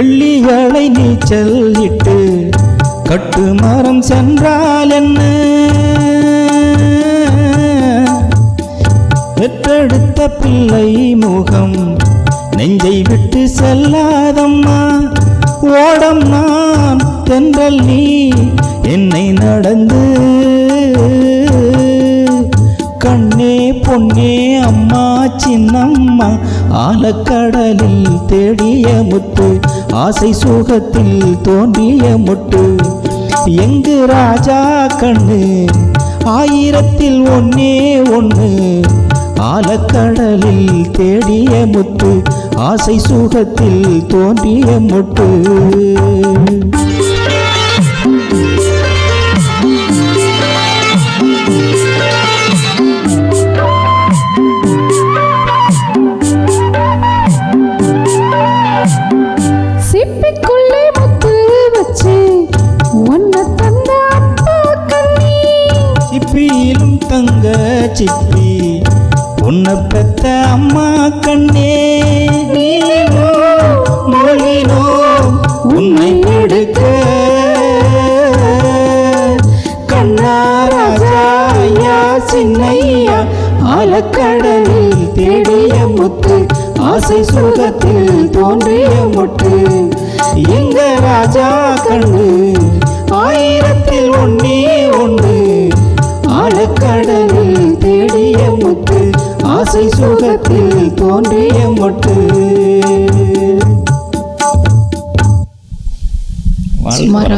வெள்ளியலை நீச்சல் இட்டு கட்டு மரம் சென்றால் என்ன, பெற்றெடுத்த பிள்ளை முகம் நெஞ்சை விட்டு செல்லாதம்மா. ஓடம் நான் தென்றல் நீ என்னை நடந்து, கண்ணே பொன்னே அம்மா சின்னம்மா, ஆலக்கடலில் தேடிய முத்து, ஆசை சுகத்தில் தோன்றிய முட்டு. எங்கு ராஜா கண்ணு ஆயிரத்தில் ஒன்னே ஒன்று, ஆலக்கடலில் தேடிய முத்து, ஆசை சுகத்தில் தோன்றிய முட்டு. சிப்பிக்குள்ளே முத்து வச்சு ஒன்ன தந்த அப்பா கண்ணி, சிப்பியிலும் தங்க சிப்பி உன்னை பெத்த அம்மா கண்ணே. மொழினோ உன்னை எடுக்க, கண்ணா ராஜா ஐயா சின்னையா, ஆலக்கடலில் தேடிய முத்து, ஆசை சுகத்தில் தோன்றிய முட்டு. எங்க ராஜா கண்ணு ஆயிரத்தில் ஒன்னே ஒன்று, ஆலக்கடலில் தேடிய முத்து, ஆசை சுகத்தில் தோன்றிய முட்டு.